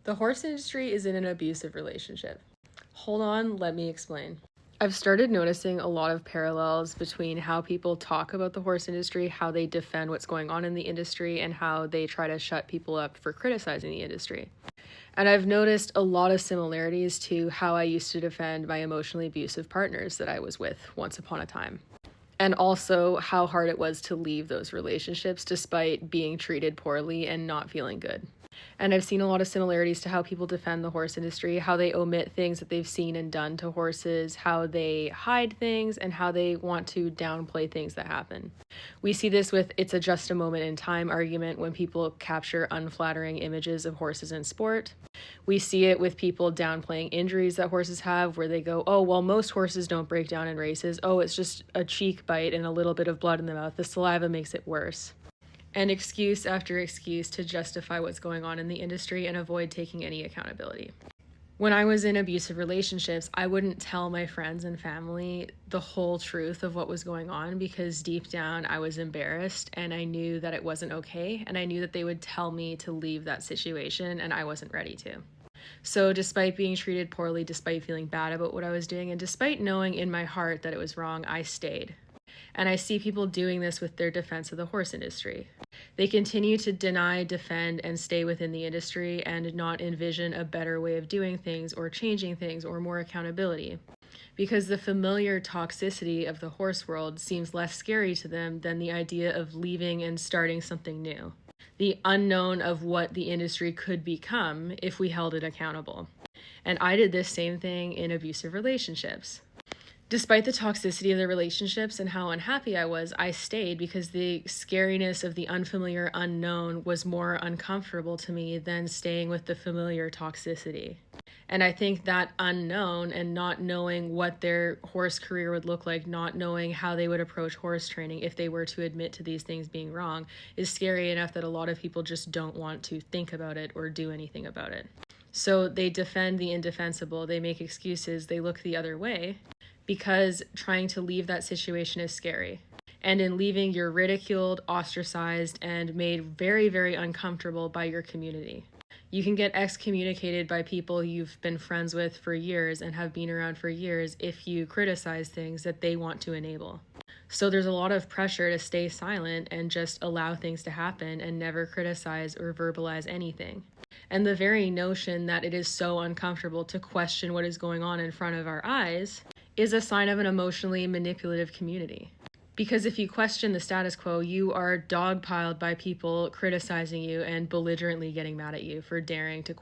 The horse industry is in an abusive relationship. Hold on, let me explain. I've started noticing a lot of parallels between how people talk about the horse industry, how they defend what's going on in the industry, and how they try to shut people up for criticizing the industry. And I've noticed a lot of similarities to how I used to defend my emotionally abusive partners that I was with once upon a time. And also how hard it was to leave those relationships despite being treated poorly and not feeling good. And I've seen a lot of similarities to how people defend the horse industry, how they omit things that they've seen and done to horses, how they hide things, and how they want to downplay things that happen. We see this with "it's a just a moment in time" argument when people capture unflattering images of horses in sport. We see it with people downplaying injuries that horses have, where they go, "Oh, well, most horses don't break down in races. Oh, it's just a cheek bite and a little bit of blood in the mouth. The saliva makes it worse." And excuse after excuse to justify what's going on in the industry and avoid taking any accountability. When I was in abusive relationships, I wouldn't tell my friends and family the whole truth of what was going on because deep down I was embarrassed and I knew that it wasn't okay, and I knew that they would tell me to leave that situation and I wasn't ready to. So, despite being treated poorly, despite feeling bad about what I was doing, and despite knowing in my heart that it was wrong, I stayed. And I see people doing this with their defense of the horse industry. They continue to deny, defend, and stay within the industry and not envision a better way of doing things or changing things or more accountability. Because the familiar toxicity of the horse world seems less scary to them than the idea of leaving and starting something new. The unknown of what the industry could become if we held it accountable. And I did this same thing in abusive relationships. Despite the toxicity of the relationships and how unhappy I was, I stayed because the scariness of the unfamiliar unknown was more uncomfortable to me than staying with the familiar toxicity. And I think that unknown and not knowing what their horse career would look like, not knowing how they would approach horse training if they were to admit to these things being wrong, is scary enough that a lot of people just don't want to think about it or do anything about it. So they defend the indefensible, they make excuses, they look the other way, because trying to leave that situation is scary. And in leaving, you're ridiculed, ostracized, and made very, very uncomfortable by your community. You can get excommunicated by people you've been friends with for years and have been around for years if you criticize things that they want to enable. So there's a lot of pressure to stay silent and just allow things to happen and never criticize or verbalize anything. And the very notion that it is so uncomfortable to question what is going on in front of our eyes is a sign of an emotionally manipulative community. Because if you question the status quo, you are dogpiled by people criticizing you and belligerently getting mad at you for daring to